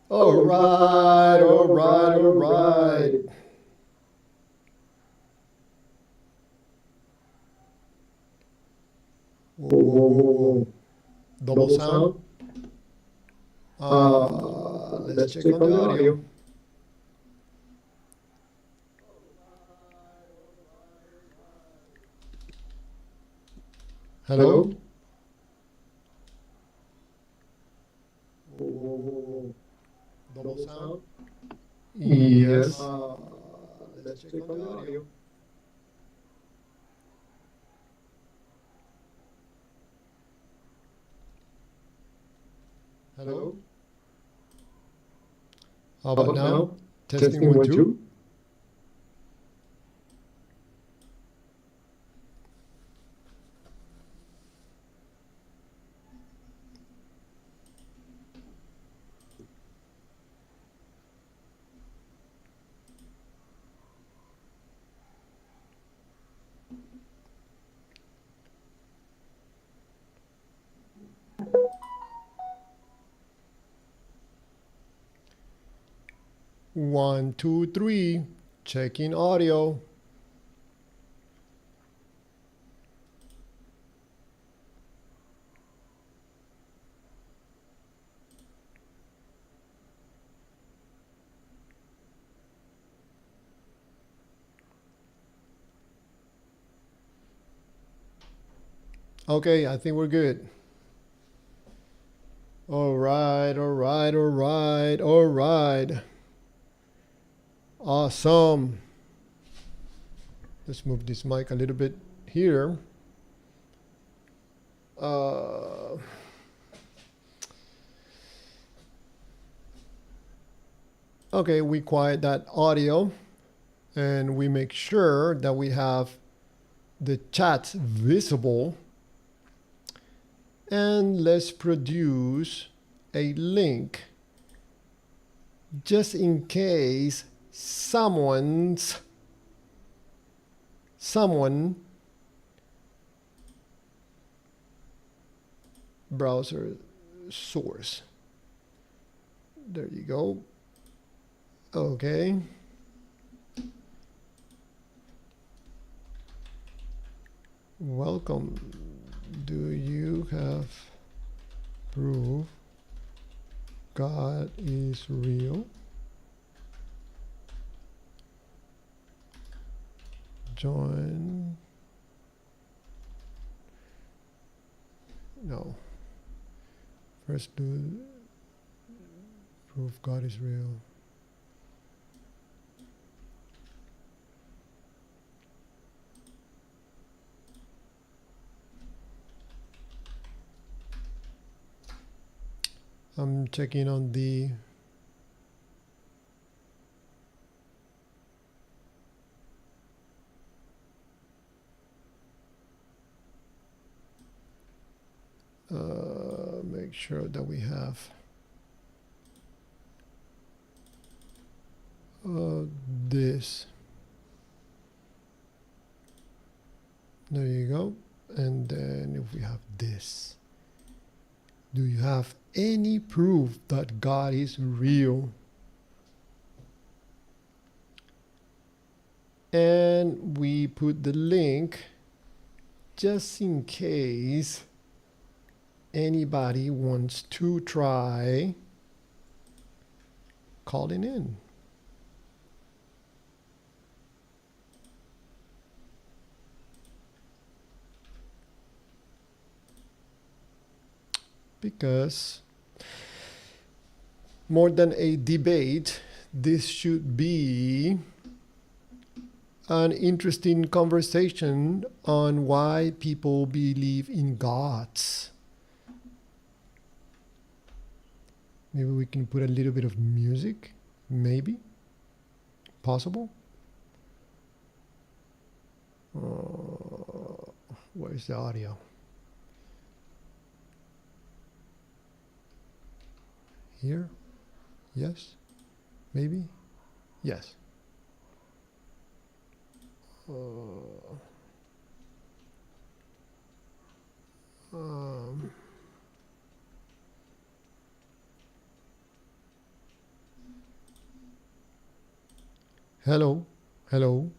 All right, all right, all right. Whoa, whoa, whoa, whoa. Double sound. Let's check on the audio. Hello? Whoa, whoa, whoa, whoa. Double sound. Yes. Let's check on the audio. Hello? How How about about now? now? Testing Testing one, one, two. two. One, two, three. Checking audio. Okay, I think we're good. All right, all right, all right, all right. Awesome. Let's move this mic a little bit here. Uh, okay, we quiet that audio and we make sure that we have the chat visible. And let's produce a link just in case someone browser source. There you go. Okay. Welcome. Do you have proof God is real? Join. No. First do proof God is real. I'm checking on the make sure that we have this. There you go. And then if we have this, do you have any proof that God is real? And we put the link just in case anybody wants to try calling in. Because more than a debate, this should be an interesting conversation on why people believe in gods. Maybe we can put a little bit of music, maybe, possible. Where's the audio? Here? Yes? Maybe? Yes. Um, Hello. Hello.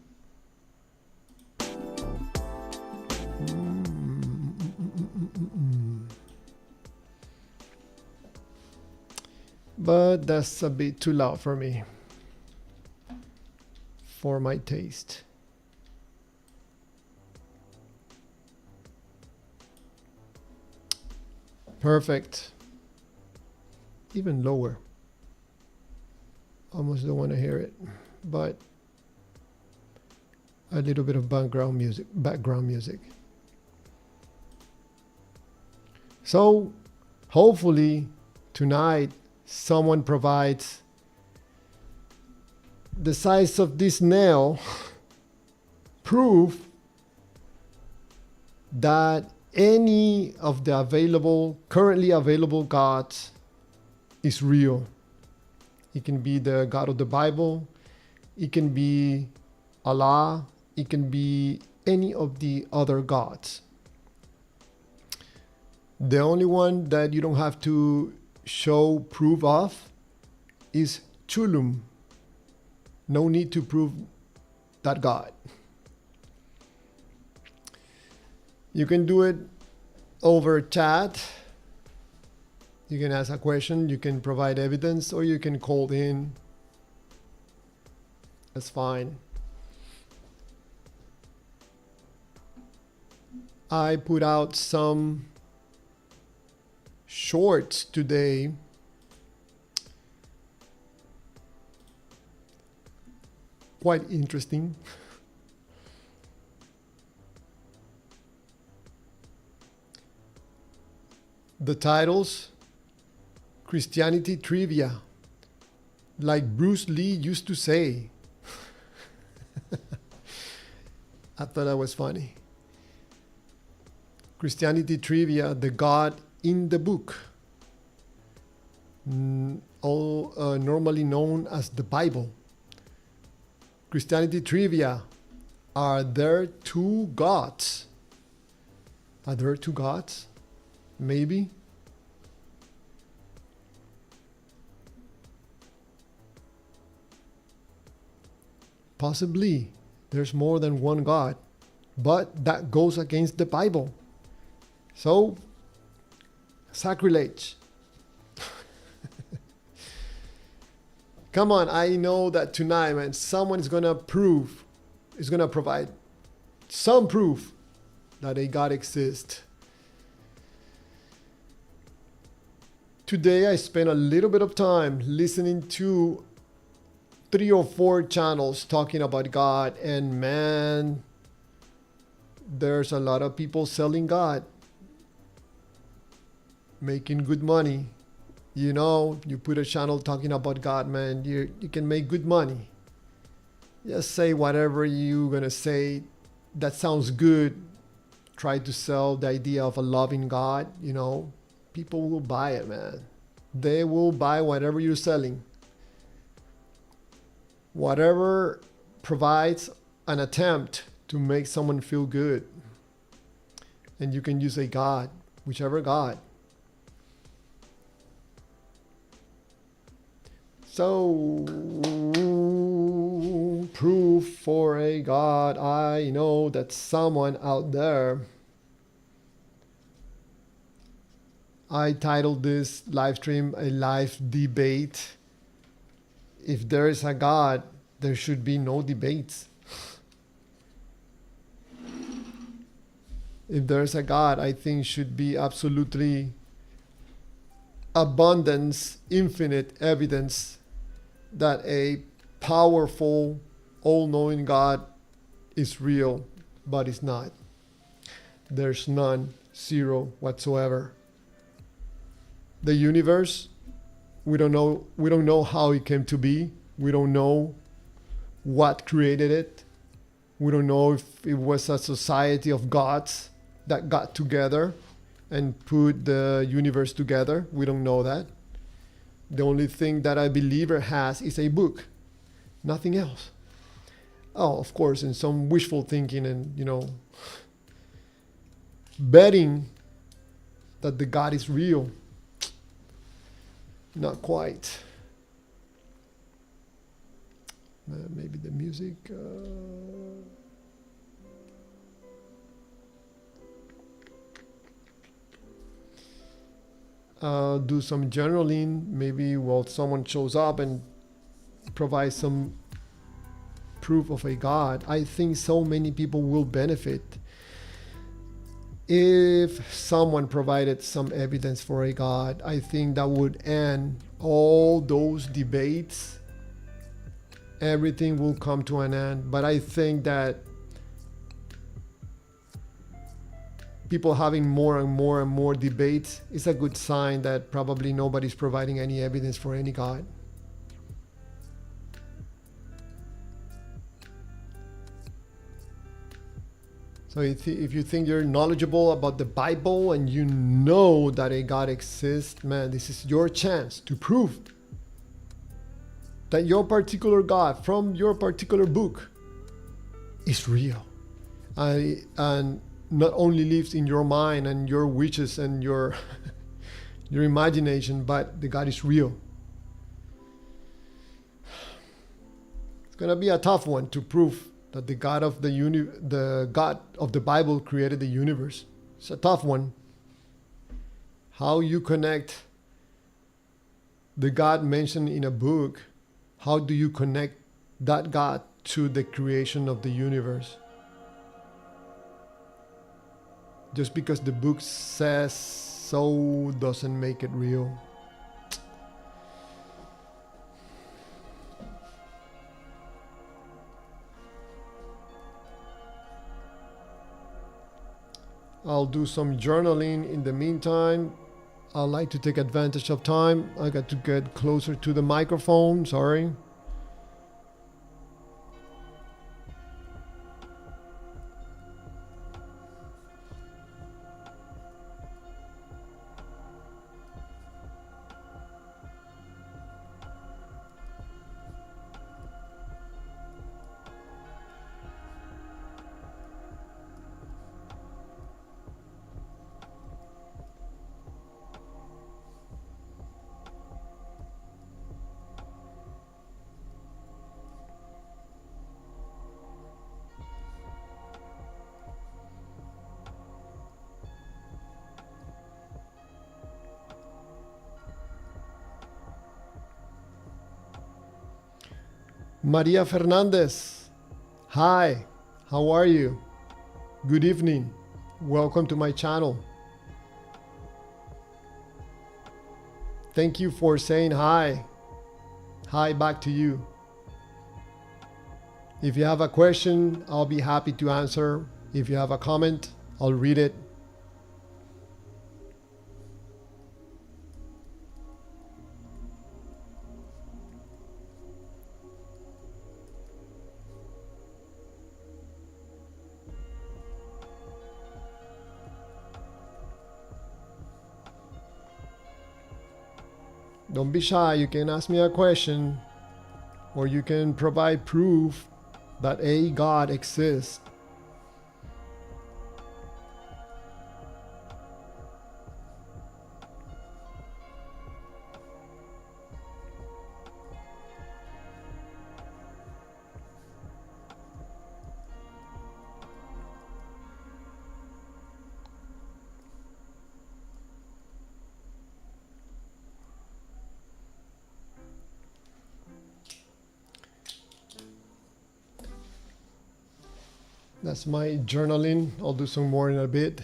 But that's a bit too loud for me, for my taste. Perfect. Even lower. Almost don't want to hear it, but a little bit of background music. So hopefully tonight someone provides the size of this nail proof that any of the currently available gods is real. It can be the God of the Bible, it can be Allah, it can be any of the other gods. The only one that you don't have to show proof of is Chulum. No need to prove that God. You can do it over chat. You can ask a question, you can provide evidence, or you can call in. That's fine. I put out some shorts today. Quite interesting. The titles: Christianity Trivia, like Bruce Lee used to say. I thought that was funny. Christianity Trivia, the God in the book, normally known as the Bible. Christianity Trivia, are there two gods? Are there two gods? Maybe. Possibly. There's more than one God. But that goes against the Bible. So, sacrilege. Come on, I know that tonight, man, someone is going to provide some proof that a God exists. Today, I spent a little bit of time listening to 3 or 4 channels talking about God, and man, there's a lot of people selling God, making good money. You know, you put a channel talking about God, man, you can make good money. Just say whatever you're gonna say that sounds good. Try to sell the idea of a loving God, you know. People will buy it, man. They will buy whatever you're selling. Whatever provides an attempt to make someone feel good. And you can use a God, whichever God. So, proof for a God. I know that someone out there. I titled this live stream a live debate. If there is a God, there should be no debates. If there is a God, I think should be absolutely abundance, infinite evidence that a powerful, all-knowing God is real, but it's not. There's none, zero whatsoever. The universe, we don't know how it came to be. We don't know what created it. We don't know if it was a society of gods that got together and put the universe together. We don't know that. The only thing that a believer has is a book, nothing else. Oh, of course, in some wishful thinking and, betting that the God is real. Not quite. Maybe the music. Do some journaling. Maybe while someone shows up and provides some proof of a God. I think so many people will benefit if someone provided some evidence for a God. I think that would end all those debates. Everything will come to an end. But I think that people having more and more and more debates is a good sign that probably nobody's providing any evidence for any God. So if you think you're knowledgeable about the Bible and you know that a God exists, man, this is your chance to prove that your particular God from your particular book is real. And not only lives in your mind and your wishes and your your imagination, but the God is real. It's gonna be a tough one to prove that the God of the God of the Bible created the universe. It's a tough one. How you connect the God mentioned in a book, how do you connect that God to the creation of the universe? Just because the book says so doesn't make it real. I'll do some journaling in the meantime. I like to take advantage of time. I got to get closer to the microphone, sorry. Maria Fernandez, hi, how are you? Good evening, welcome to my channel. Thank you for saying hi. Hi back to you. If you have a question, I'll be happy to answer. If you have a comment, I'll read it. Don't be shy, you can ask me a question, or you can provide proof that a God exists. That's my journaling. I'll do some more in a bit.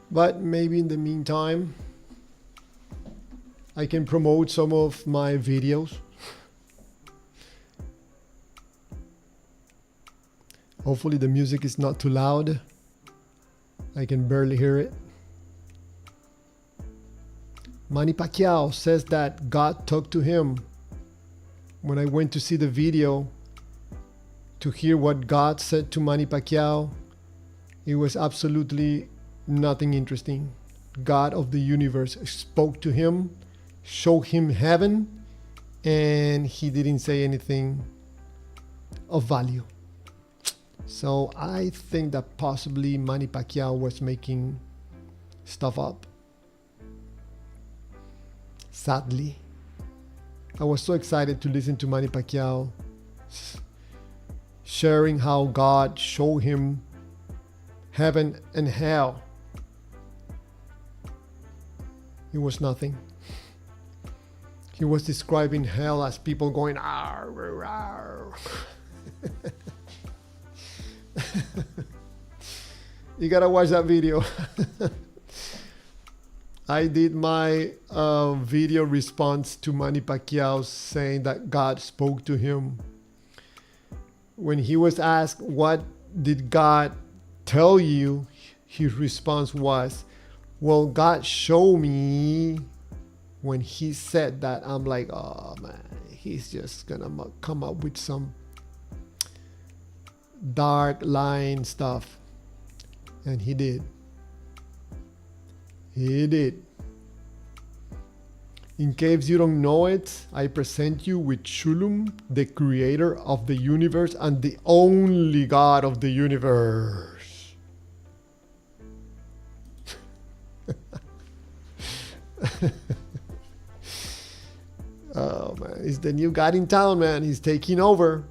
But maybe in the meantime, I can promote some of my videos. Hopefully the music is not too loud. I can barely hear it. Manny Pacquiao says that God talked to him. When I went to see the video, to hear what God said to Manny Pacquiao, it was absolutely nothing interesting. God of the universe spoke to him, showed him heaven, and he didn't say anything of value. So I think that possibly Manny Pacquiao was making stuff up. Sadly, I was so excited to listen to Manny Pacquiao sharing how God showed him heaven and hell. It was nothing. He was describing hell as people going, "Arr, arr, arr." You gotta watch that video. I did my video response to Manny Pacquiao saying that God spoke to him. When he was asked, "What did God tell you?" his response was, "Well, God showed me." When he said that, I'm like, oh man, he's just gonna come up with some dark line stuff. And he did. He did. In case you don't know it, I present you with Chulum, the creator of the universe and the only God of the universe. Oh man, he's the new God in town, man. He's taking over.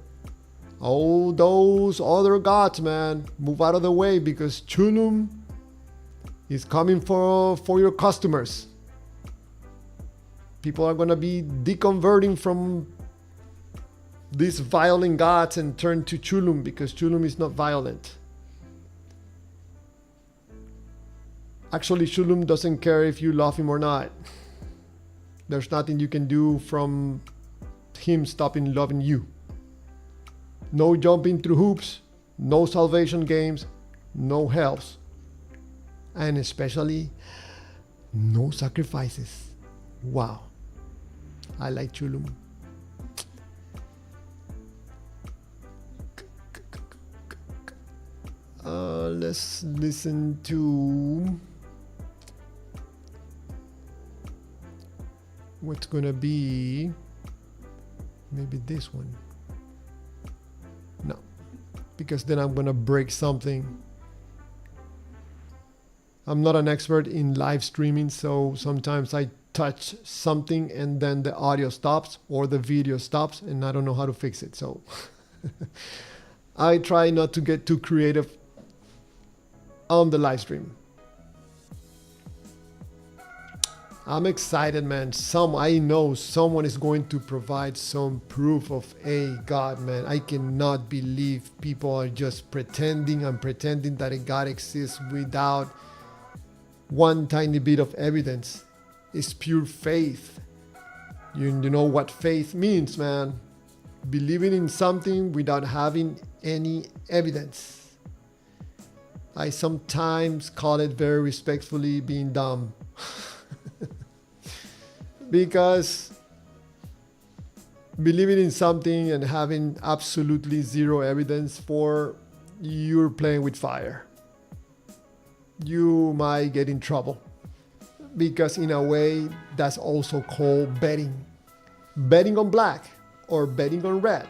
All those other gods, man, move out of the way because Chulum is coming for your customers. People are gonna be deconverting from these violent gods and turn to Chulum because Chulum is not violent. Actually, Chulum doesn't care if you love him or not. There's nothing you can do from him stopping loving you. No jumping through hoops, no salvation games, no hells, and especially no sacrifices. Wow. I like Chulum. Let's listen to what's gonna be maybe this one. No, because then I'm gonna break something. I'm not an expert in live streaming, so sometimes I touch something and then the audio stops or the video stops and I don't know how to fix it. So I try not to get too creative on the live stream. I'm excited, man. I know someone is going to provide some proof of a God, man. I cannot believe people are just pretending and pretending that a God exists without one tiny bit of evidence. It's pure faith. You know what faith means, man. Believing in something without having any evidence. I sometimes call it very respectfully being dumb. Because believing in something and having absolutely zero evidence for, you're playing with fire. You might get in trouble. Because in a way, that's also called betting. Betting on black or betting on red.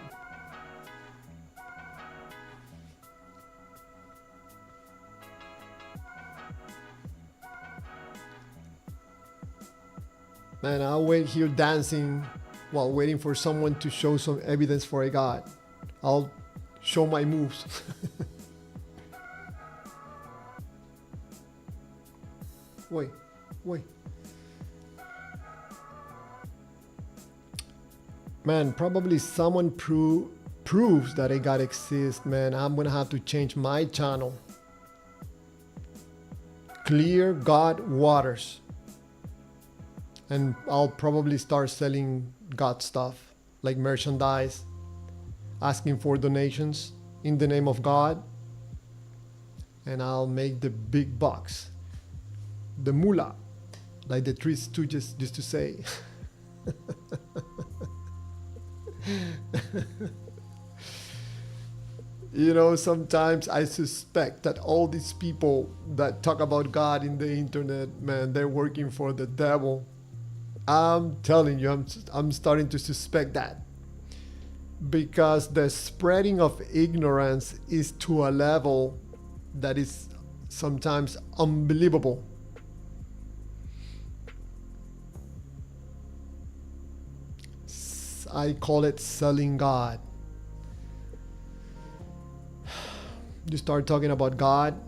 Man, I'll wait here dancing while waiting for someone to show some evidence for a God. I'll show my moves. Wait. Man, probably someone proves that a God exists, man. I'm gonna have to change my channel. Clear God Waters. And I'll probably start selling God stuff, like merchandise, asking for donations in the name of God. And I'll make the big bucks. The moolah, like the Three Stooges used to say. You know, sometimes I suspect that all these people that talk about God in the internet, man, they're working for the devil. I'm telling you, I'm starting to suspect that. Because the spreading of ignorance is to a level that is sometimes unbelievable. I call it selling God. You start talking about God,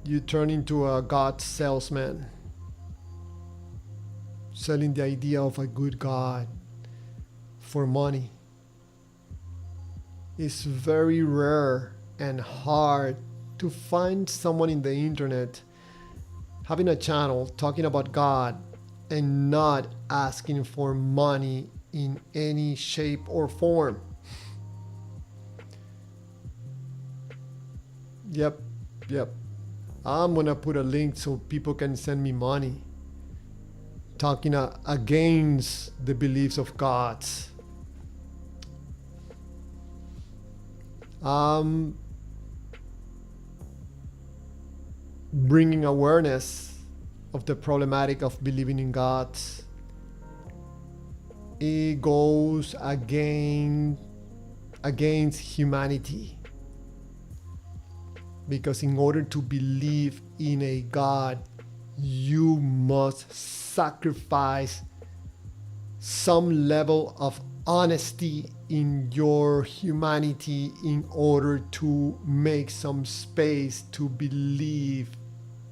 you turn into a God salesman, selling the idea of a good God for money. It's very rare and hard to find someone in the internet having a channel talking about God and not asking for money in any shape or form. Yep. I'm gonna put a link so people can send me money. Talking against the beliefs of gods. Bringing awareness of the problematic of believing in gods. It goes against humanity. Because in order to believe in a God, you must sacrifice some level of honesty in your humanity in order to make some space to believe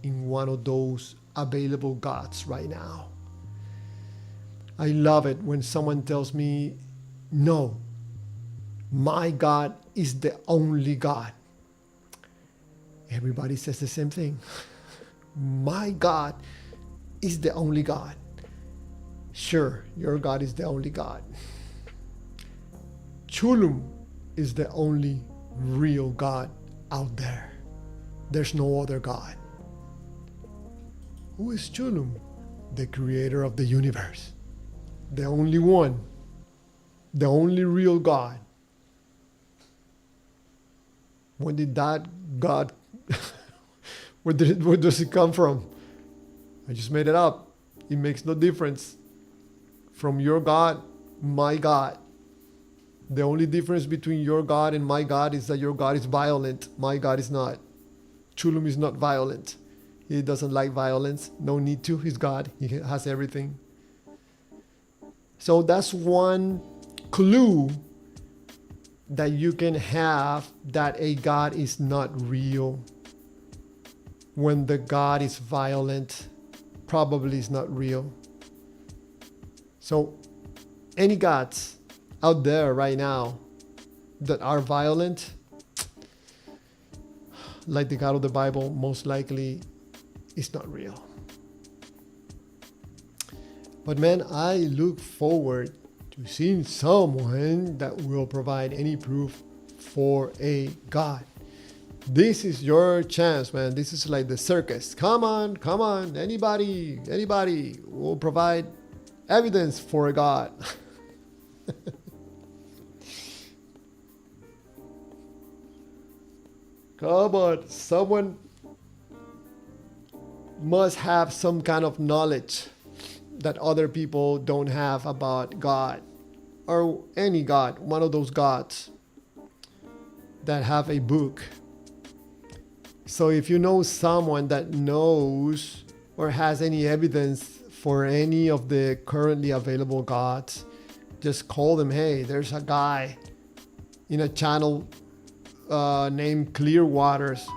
in one of those available gods right now. I love it when someone tells me, no, my God is the only God. Everybody says the same thing. My God is the only God. Sure, your God is the only God. Chulum is the only real God out there. There's no other God. Who is Chulum? The creator of the universe. The only one. The only real God. When did that God, where does it come from? I just made it up. It makes no difference. From your God, my God. The only difference between your God and my God is that your God is violent. My God is not. Chulum is not violent. He doesn't like violence. No need to. He's God. He has everything. So that's one clue that you can have that a God is not real. When the God is violent, probably is not real. So any gods out there right now that are violent, like the God of the Bible, most likely is not real. But man, I look forward to seeing someone that will provide any proof for a God. This is your chance, man. This is like the circus. Come on. Anybody will provide evidence for a God. Come on, someone must have some kind of knowledge that other people don't have about God or any God, one of those gods that have a book. So if you know someone that knows or has any evidence for any of the currently available gods, just call them. Hey, there's a guy in a channel named Clear Waters.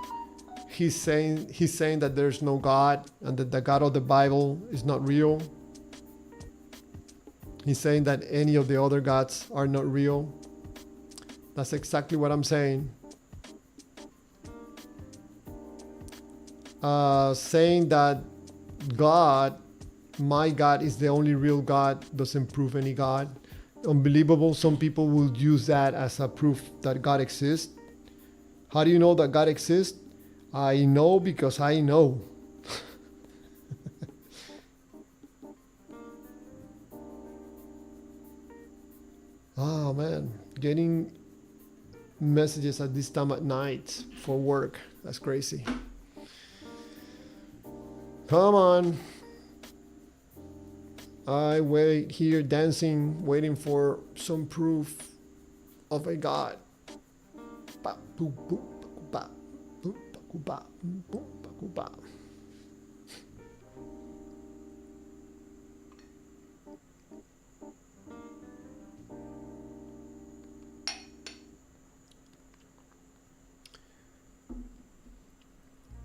He's saying that there's no God and that the God of the Bible is not real. He's saying that any of the other gods are not real. That's exactly what I'm saying. Saying that God, my God, is the only real God doesn't prove any God. Unbelievable. Some people will use that as a proof that God exists. How do you know that God exists? I know because I know. Oh man, getting messages at this time at night for work. That's crazy. Come on. I wait here dancing, waiting for some proof of a God.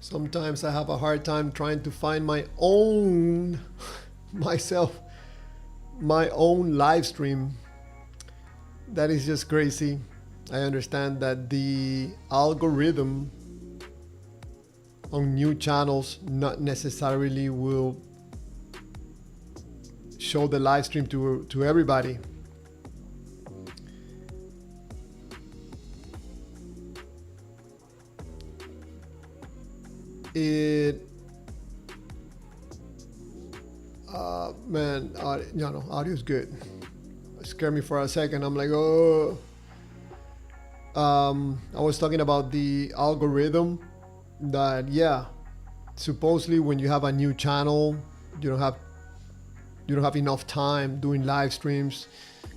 Sometimes I have a hard time trying to find my own myself, my own live stream. That is just crazy. I understand that the algorithm on new channels not necessarily will show the live stream to everybody. Audio is good. It scared me for a second. I'm like, oh. I was talking about the algorithm that, yeah, supposedly when you have a new channel, you don't have enough time doing live streams.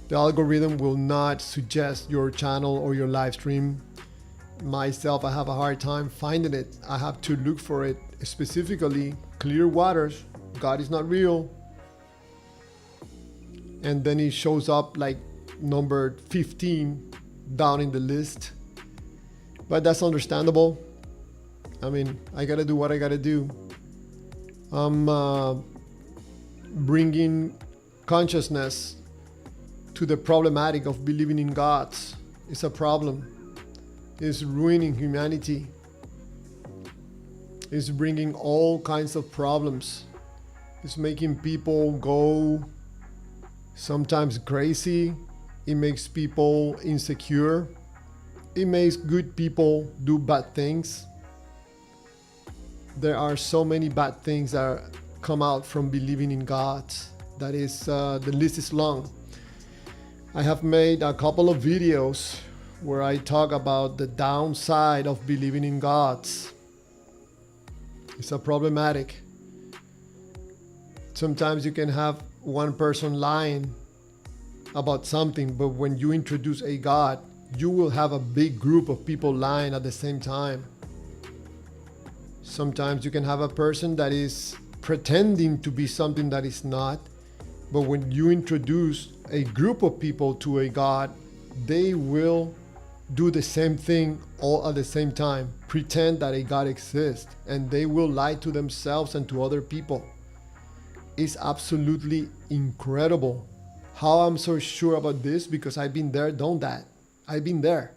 The algorithm will not suggest your channel or your live stream. Myself, I have a hard time finding it. I have to look for it, specifically Clear Waters, God is not real. And then it shows up like number 15 down in the list. But that's understandable. I mean, I gotta do what I gotta do. I'm bringing consciousness to the problematic of believing in gods. It's a problem. It's ruining humanity. It's bringing all kinds of problems. It's making people go sometimes crazy. It makes people insecure. It makes good people do bad things. There are so many bad things that come out from believing in God. That is, the list is long. I have made a couple of videos where I talk about the downside of believing in gods. It's a problematic. Sometimes you can have one person lying about something, but when you introduce a God, you will have a big group of people lying at the same time. Sometimes you can have a person that is pretending to be something that is not, but when you introduce a group of people to a God, they will do the same thing all at the same time, pretend that a God exists, and they will lie to themselves and to other people. It's absolutely incredible. How I'm so sure about this? Because I've been there, done that. I've been there.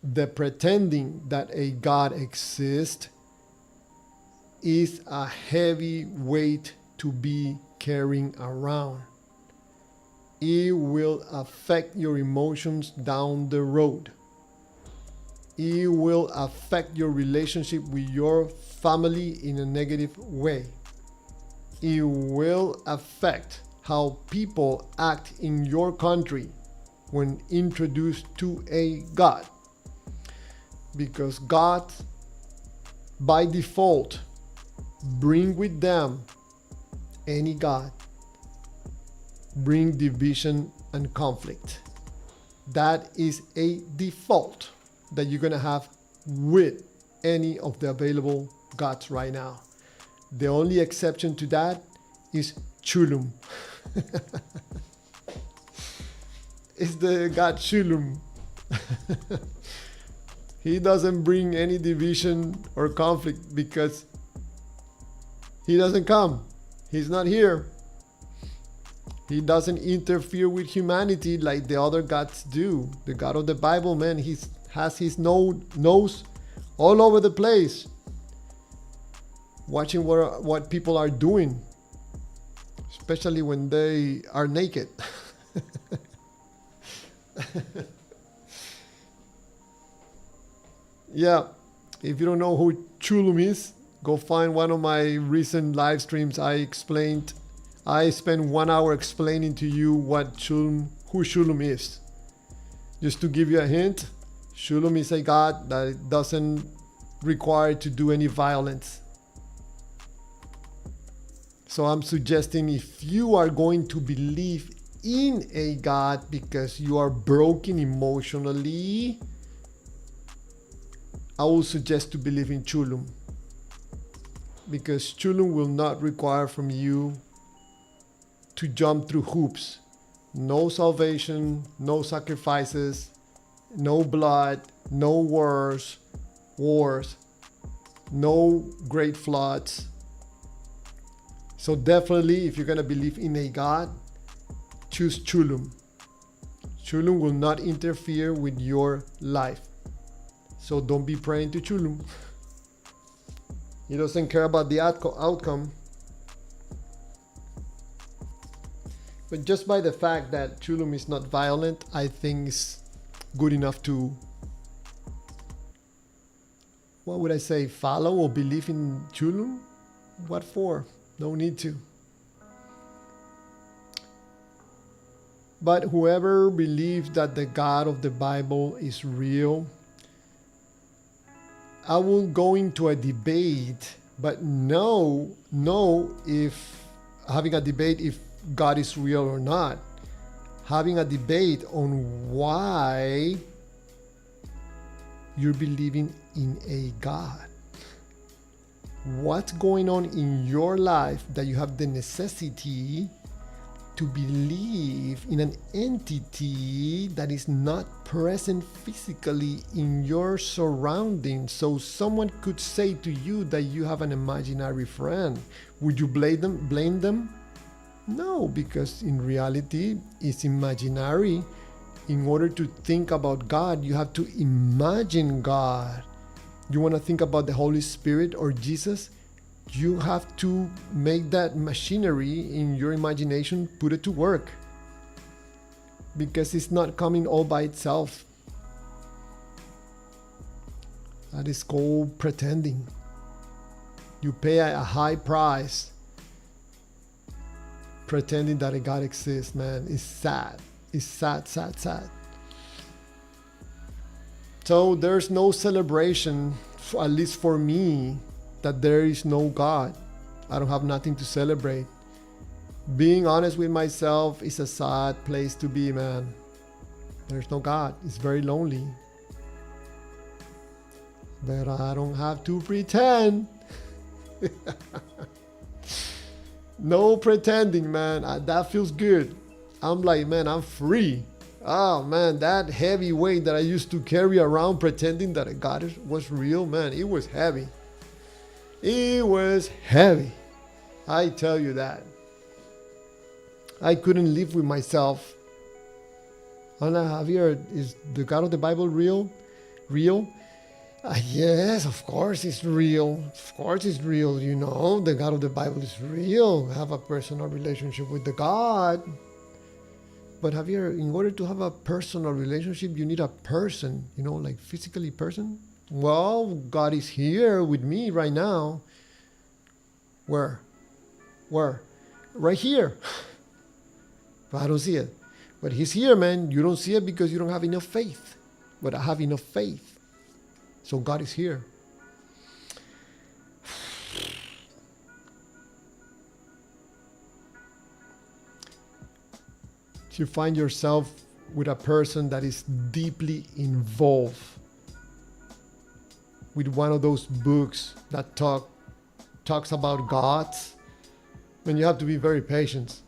The pretending that a God exists is a heavy weight to be carrying around. It will affect your emotions down the road. It will affect your relationship with your family in a negative way. It will affect how people act in your country when introduced to a God. Because God, by default, bring with them any God. Bring division and conflict. That is a default that you're gonna have with any of the available gods right now. The only exception to that is Chulum. It's the god Chulum. He doesn't bring any division or conflict because he doesn't come. He's not here. He doesn't interfere with humanity like the other gods do. The God of the Bible, man, he has his nose all over the place, watching what people are doing, especially when they are naked. Yeah, if you don't know who Chulum is, go find one of my recent live streams. I spent 1 hour explaining to you who Chulum is. Just to give you a hint, Chulum is a god that doesn't require to do any violence. So I'm suggesting if you are going to believe in a god because you are broken emotionally, I will suggest to believe in Chulum. Because Chulum will not require from you to jump through hoops. No salvation, no sacrifices, no blood, no wars, wars, no great floods. So definitely, if you're gonna believe in a God, choose Chulum. Chulum will not interfere with your life. So don't be praying to Chulum. He doesn't care about the outcome. But just by the fact that Chulum is not violent, I think is good enough to, what would I say, follow or believe in Chulum? What for? No need to. But whoever believes that the God of the Bible is real, I will go into a debate, but know if having a debate if God is real or not. Having a debate on why you're believing in a God. What's going on in your life that you have the necessity to believe in an entity that is not present physically in your surroundings? So someone could say to you that you have an imaginary friend. Would you blame them? No, because in reality it's imaginary. In order to think about God, you have to imagine God. You want to think about the Holy Spirit or Jesus? You have to make that machinery in your imagination, put it to work. Because it's not coming all by itself. That is called pretending. You pay a high price pretending that a God exists, man. It's sad. It's sad, sad, sad. So there's no celebration, at least for me, that there is no God. I don't have nothing to celebrate. Being honest with myself is a sad place to be, man. There's no God. It's very lonely. But I don't have to pretend. No pretending, man. That feels good. I'm like, man, I'm free. Oh man, that heavy weight that I used to carry around pretending that a God was real, man, it was heavy. It was heavy. I tell you that. I couldn't live with myself. Ana Javier, is the God of the Bible real? Real? Yes, of course it's real. Of course it's real, you know. The God of the Bible is real. Have a personal relationship with the God. But Javier, in order to have a personal relationship, you need a person, you know, like physically person. Well, God is here with me right now. Where? Right here. But I don't see it. But He's here, man. You don't see it because you don't have enough faith. But I have enough faith. So God is here. If you find yourself with a person that is deeply involved with one of those books that talks about gods, then you have to be very patient.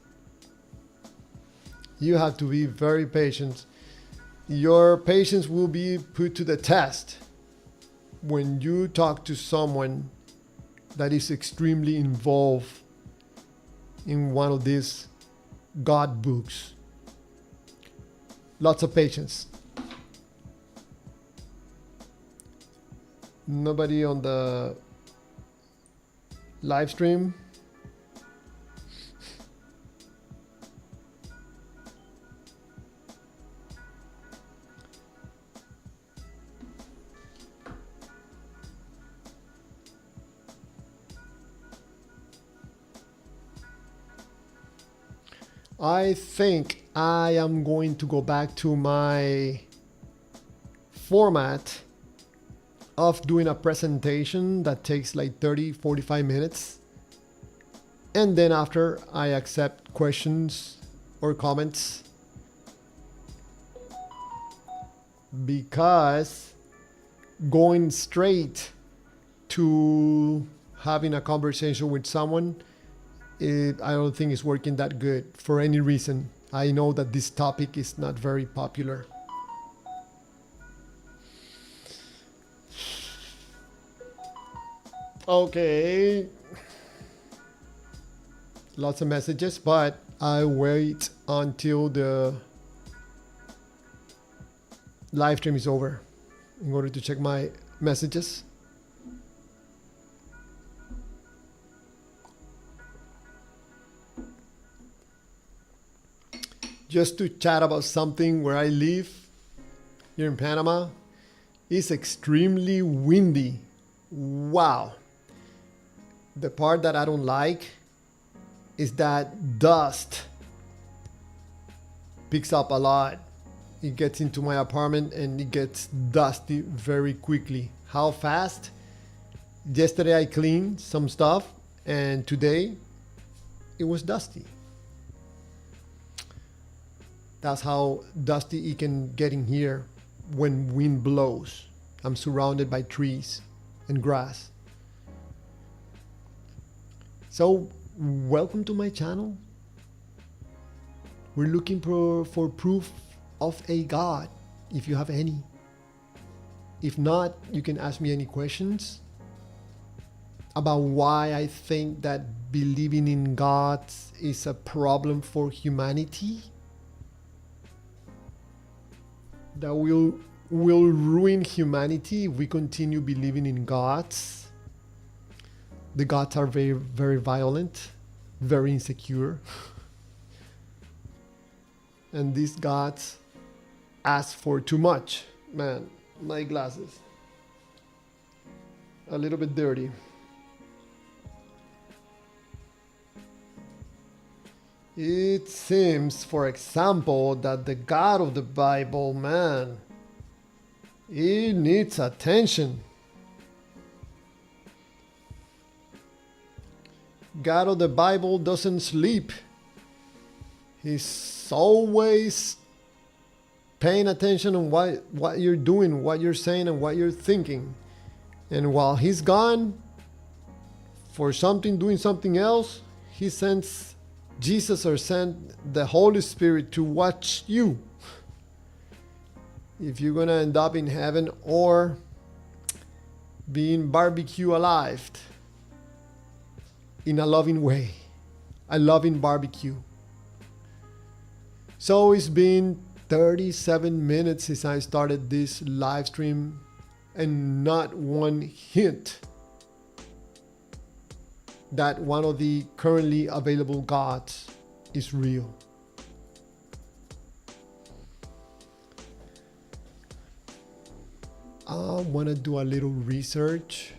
You have to be very patient. Your patience will be put to the test when you talk to someone that is extremely involved in one of these God books. Lots of patience. Nobody on the live stream? I think I am going to go back to my format of doing a presentation that takes like 30-45 minutes. And then after, I accept questions or comments. Because going straight to having a conversation with someone, I don't think it's working that good for any reason. I know that this topic is not very popular. Okay. Lots of messages, but I wait until the live stream is over in order to check my messages. Just to chat about something where I live here in Panama. It's extremely windy. Wow. The part that I don't like is that dust picks up a lot. It gets into my apartment and it gets dusty very quickly. How fast? Yesterday I cleaned some stuff and today it was dusty. That's how dusty it can get in here when wind blows. I'm surrounded by trees and grass. So, welcome to my channel. We're looking for proof of a God, if you have any. If not, you can ask me any questions about why I think that believing in God is a problem for humanity. That will ruin humanity if we continue believing in gods. The gods are very, very violent, very insecure. And these gods ask for too much. Man, my glasses. A little bit dirty. It seems, for example, that the God of the Bible, man, he needs attention. God of the Bible doesn't sleep. He's always paying attention on what you're doing, what you're saying, and what you're thinking. And while he's gone for something, doing something else, he sends Jesus or send the Holy Spirit to watch you. If you're gonna end up in heaven or being barbecue alive in a loving way, a loving barbecue. So it's been 37 minutes since I started this live stream and not one hint that one of the currently available gods is real. I want to do a little research,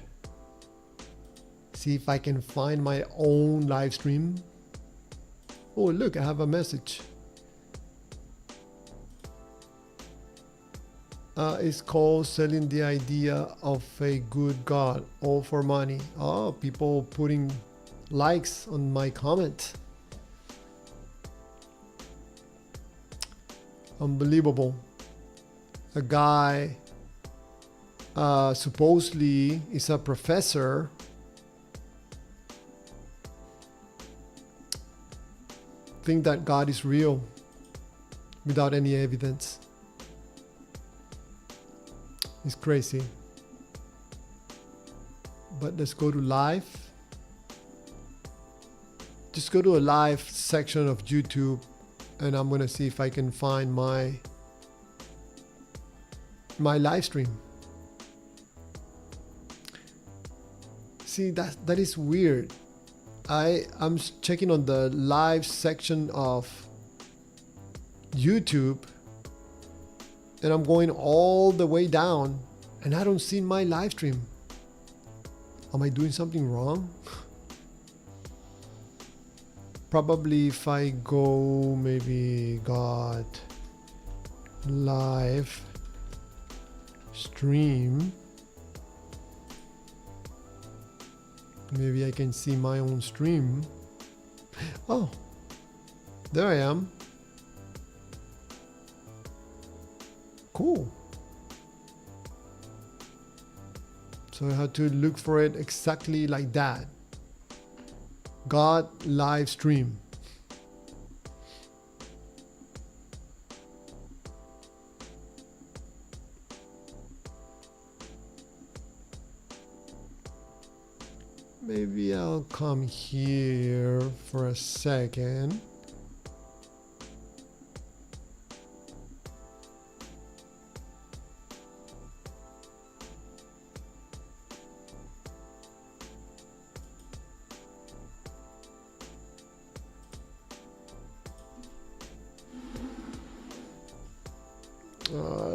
see if I can find my own live stream. Oh, look, I have a message. It's called Selling the Idea of a Good God, All for Money. Oh, people putting likes on my comment. Unbelievable. A guy supposedly is a professor think that God is real without any evidence. It's crazy. But let's go to live. Just go to a live section of YouTube and I'm gonna see if I can find my live stream. See, that is weird. I'm checking on the live section of YouTube and I'm going all the way down and I don't see my live stream. Am I doing something wrong? Probably if I go maybe God live stream, maybe I can see my own stream. Oh, there I am. Cool. So I had to look for it exactly like that. God live stream. Maybe I'll come here for a second.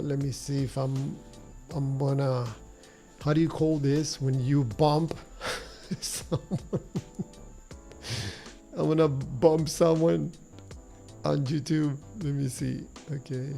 Let me see if I'm gonna, how do you call this when you bump someone? I'm gonna bump someone on YouTube. Let me see. Okay.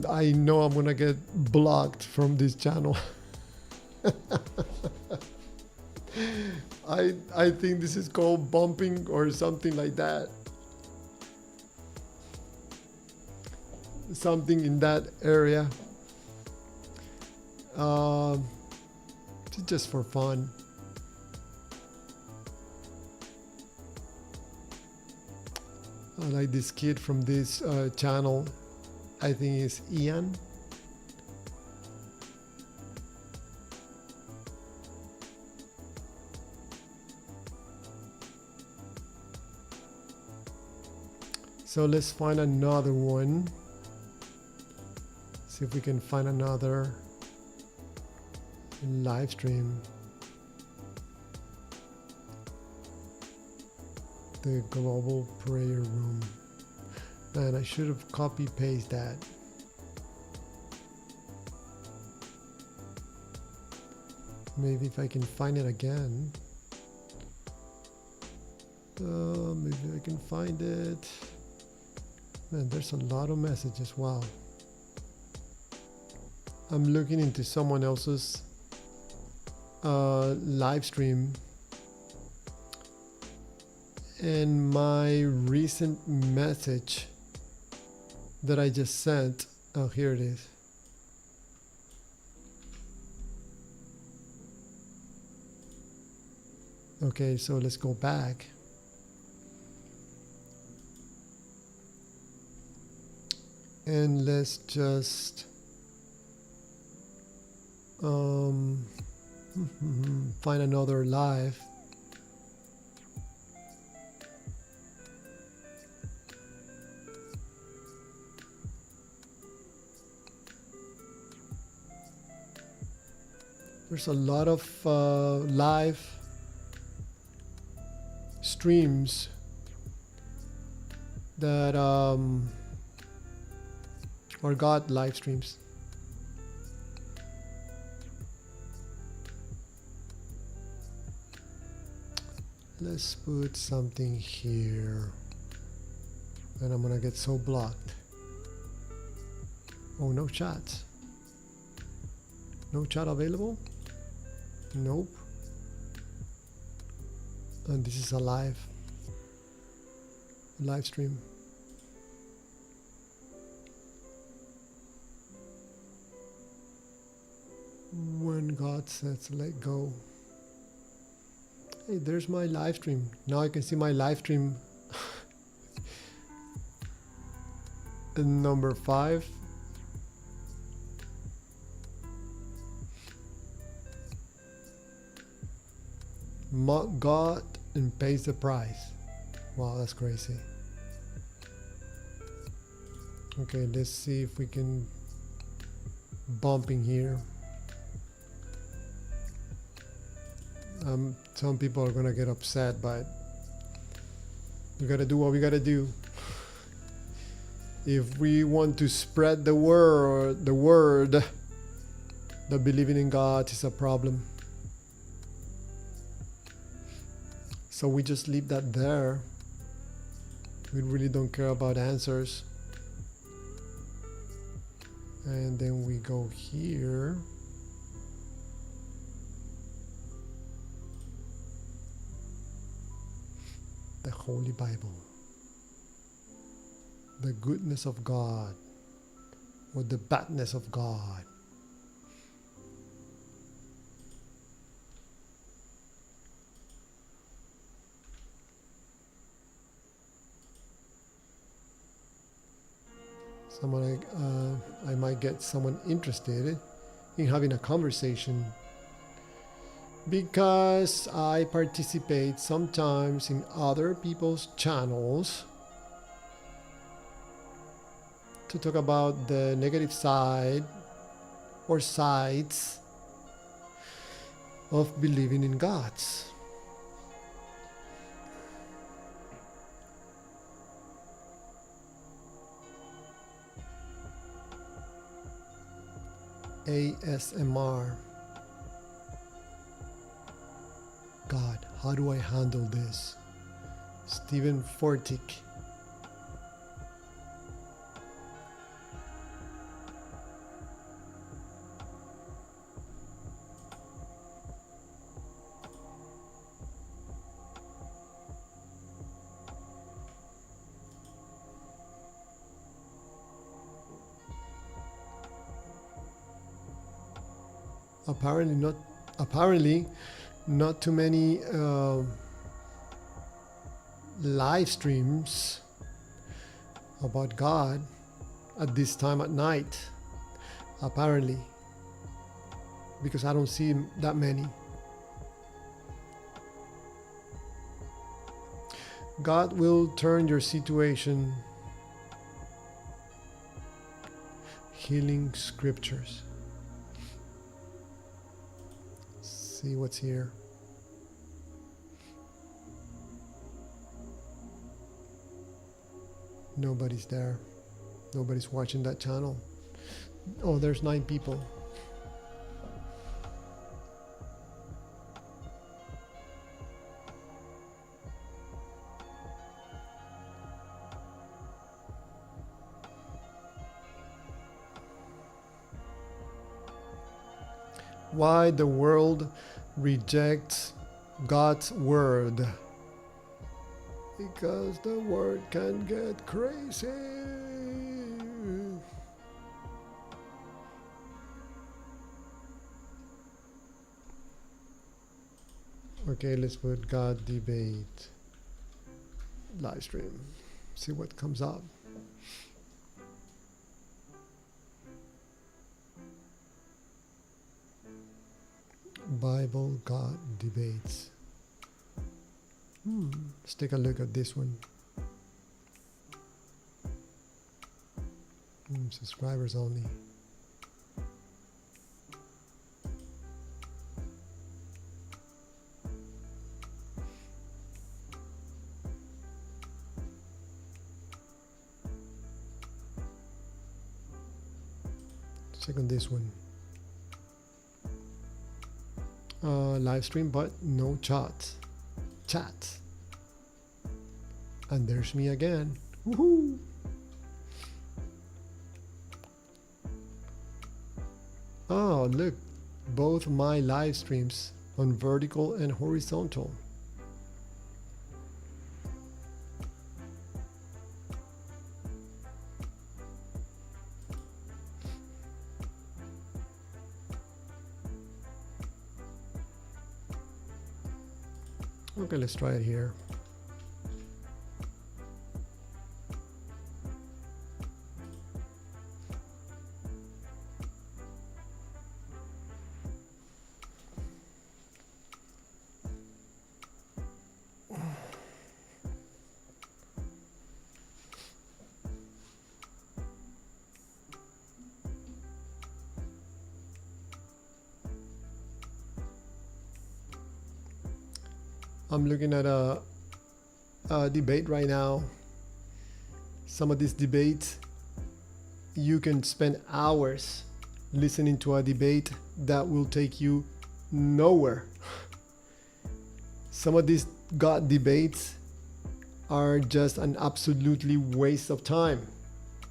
I know I'm gonna get blocked from this channel. I think this is called bumping or something like that. Something in that area. Just for fun. I like this kid from this channel. I think it's Ian. So let's find another one. See if we can find another live stream. The global prayer room. Man, I should have copy pasted that. Maybe if I can find it again. Maybe I can find it. Man, there's a lot of messages. Wow. I'm looking into someone else's live stream. And my recent message that I just sent. Oh, here it is. Okay, so let's go back. And let's just find another live. There's a lot of live streams that or God live streams. Let's put something here, and I'm gonna get so blocked. Oh, no chats. No chat available? Nope. And this is a live stream. When God says let go. Hey, there's my live stream. Now I can see my live stream. Number 5. Mock God and pays the price. Wow, that's crazy. Okay, let's see if we can bumping here. Some people are gonna get upset, but we gotta do what we gotta do. If we want to spread the word that believing in God is a problem. So we just leave that there. We really don't care about answers. And then we go here. The Holy Bible. the goodness of God or the badness of God. I might get someone interested in having a conversation because I participate sometimes in other people's channels to talk about the negative side or sides of believing in gods. ASMR. God, how do I handle this? Stephen Fortick. Apparently not too many live streams about God at this time at night, apparently, because I don't see that many. God will turn your situation. Healing scriptures. See what's here. Nobody's there. Nobody's watching that channel. Oh, there's 9 people. Why the world rejects God's word? Because the word can get crazy. Okay, let's put God debate live stream. See what comes up. Bible God debates. Let's take a look at this one. Subscribers only. Check on this one. Live stream, but no chat. And there's me again. Woohoo! Oh, look, both my live streams on vertical and horizontal. Okay, let's try it here. I'm looking at a debate right now. Some of these debates, you can spend hours listening to a debate that will take you nowhere. Some of these God debates are just an absolutely waste of time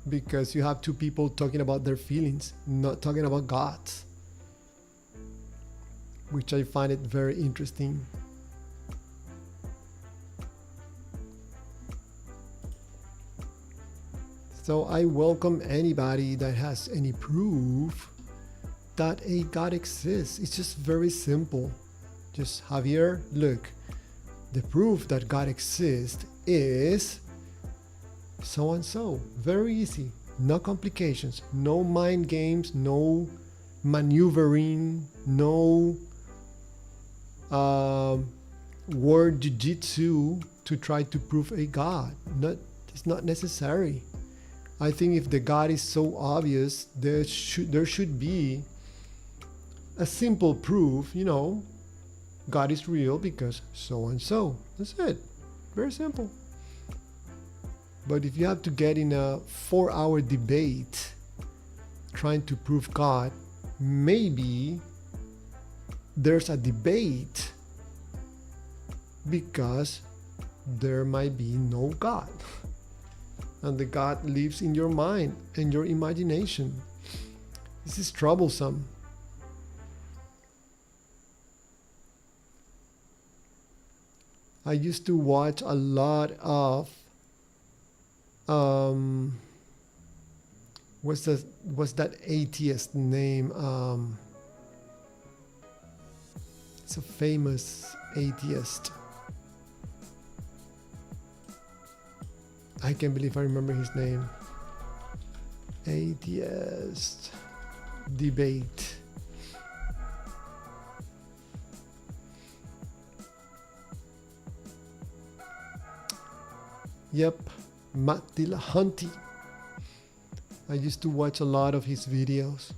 because you have 2 people talking about their feelings, not talking about God, which I find it very interesting. So I welcome anybody that has any proof that a God exists. It's just very simple. Just Javier, look, the proof that God exists is so and so. Very easy. No complications, no mind games, no maneuvering, no word jiu-jitsu to try to prove a God. It's not necessary. I think if the God is so obvious, there should be a simple proof, God is real because so and so. That's it. Very simple. But if you have to get in a 4-hour debate trying to prove God, maybe there's a debate because there might be no God. And the God lives in your mind and your imagination. This is troublesome. I used to watch a lot of what's that atheist name? It's a famous atheist. I can't believe I remember his name. Atheist debate. Yep, Matt Dillahunty. I used to watch a lot of his videos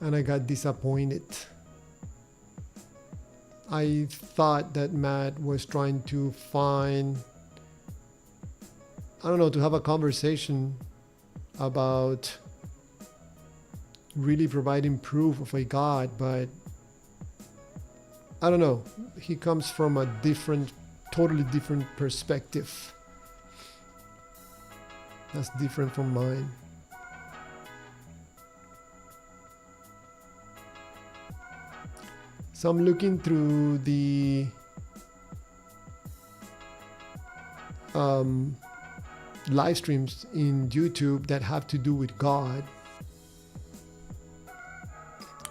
and I got disappointed. I thought that Matt was trying to find, to have a conversation about really providing proof of a God, but he comes from a totally different perspective. That's different from mine. So I'm looking through the live streams in YouTube that have to do with God.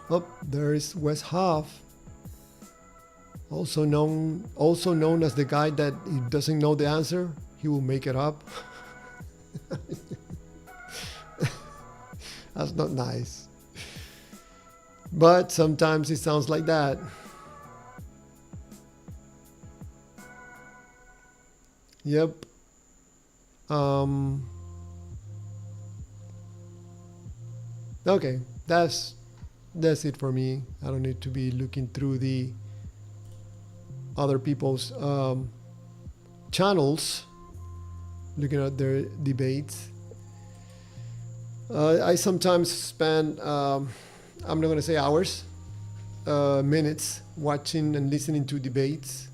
Oh, there's Wes Huff, also known as the guy that he doesn't know the answer, he will make it up. That's not nice. But sometimes it sounds like that. Yep. Okay, that's it for me. I don't need to be looking through the other people's channels, looking at their debates. I sometimes spend, I'm not going to say hours, minutes watching and listening to debates.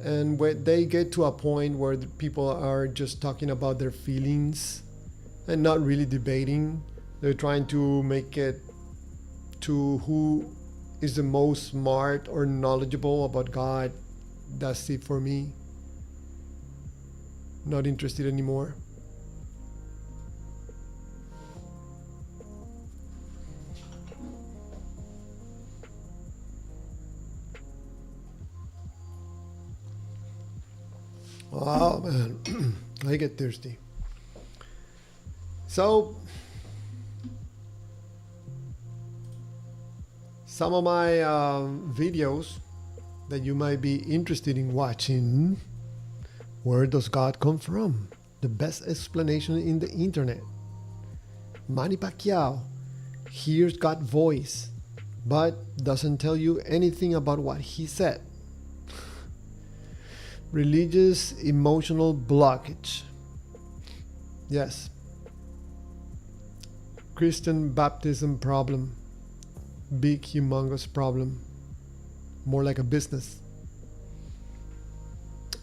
And when they get to a point where the people are just talking about their feelings and not really debating, they're trying to make it to who is the most smart or knowledgeable about God. That's it for me. Not interested anymore. Oh man, I get thirsty. So, some of my videos that you might be interested in watching. Where does God come from? The best explanation in the internet. Manny Pacquiao hears God's voice, but doesn't tell you anything about what he said. Religious emotional blockage. Yes. Christian baptism problem. Big, humongous problem. More like a business.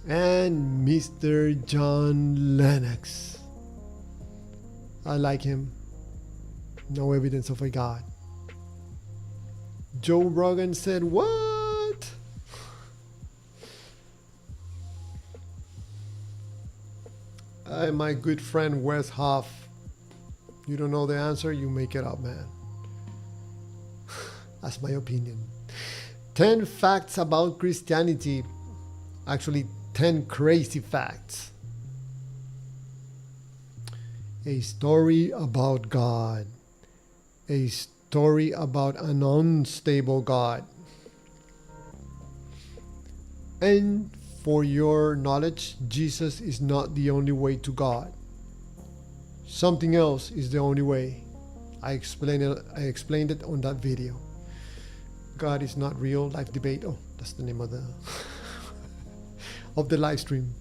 And Mr. John Lennox. I like him. No evidence of a God. Joe Rogan said, what? my good friend Wes Hoff. You don't know the answer, you make it up, man. That's my opinion. 10 facts about Christianity. Actually, 10 crazy facts. A story about God. A story about an unstable God. And for your knowledge, Jesus is not the only way to God. Something else is the only way. I explained it on that video. God is not real. Live debate. Oh, that's the name of the of the live stream.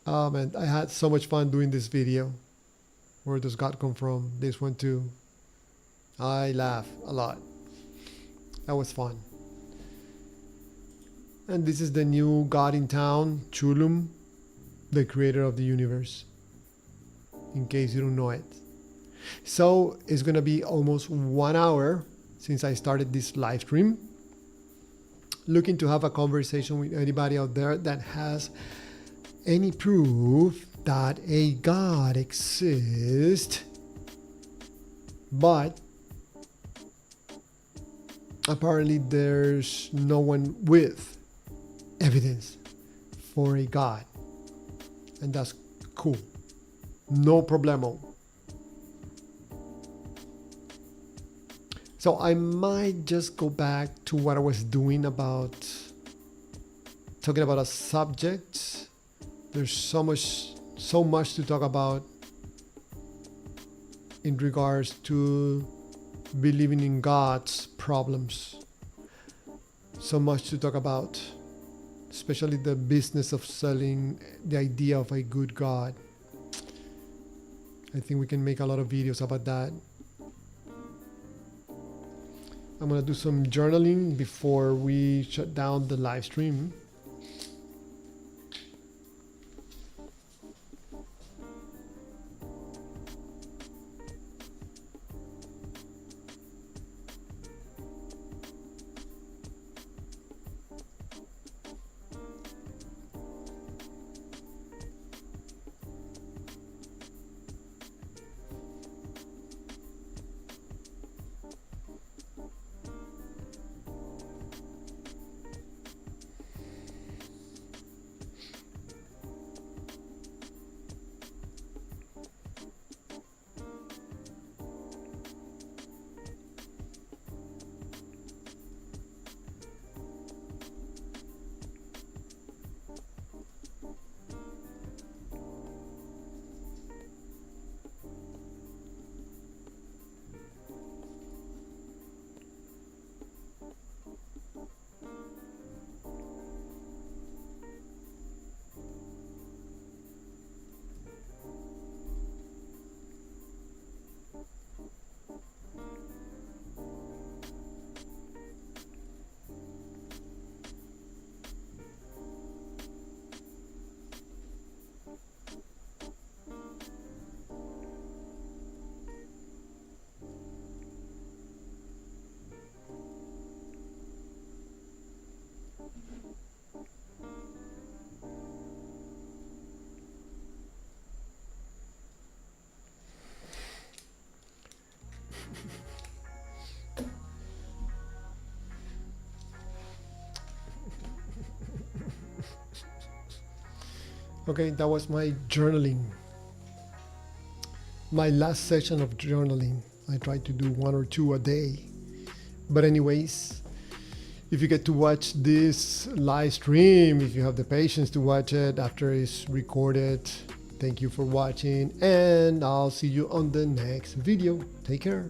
Oh man, I had so much fun doing this video. Where does God come from? This one too. I laugh a lot. That was fun. And this is the new God in town, Chulum, the creator of the universe. In case you don't know it. So it's gonna be almost 1 hour since I started this live stream. Looking to have a conversation with anybody out there that has any proof that a God exists, but apparently there's no one with evidence for a God, and that's cool. No problemo. So I might just go back to what I was doing about talking about a subject. There's so much to talk about in regards to believing in God's problems. So much to talk about, especially the business of selling the idea of a good God. I think we can make a lot of videos about that. I'm gonna do some journaling before we shut down the live stream. Okay, that was my journaling. My last session of journaling. I try to do 1 or 2 a day. But anyways, if you get to watch this live stream, if you have the patience to watch it after it's recorded, thank you for watching, and I'll see you on the next video. Take care.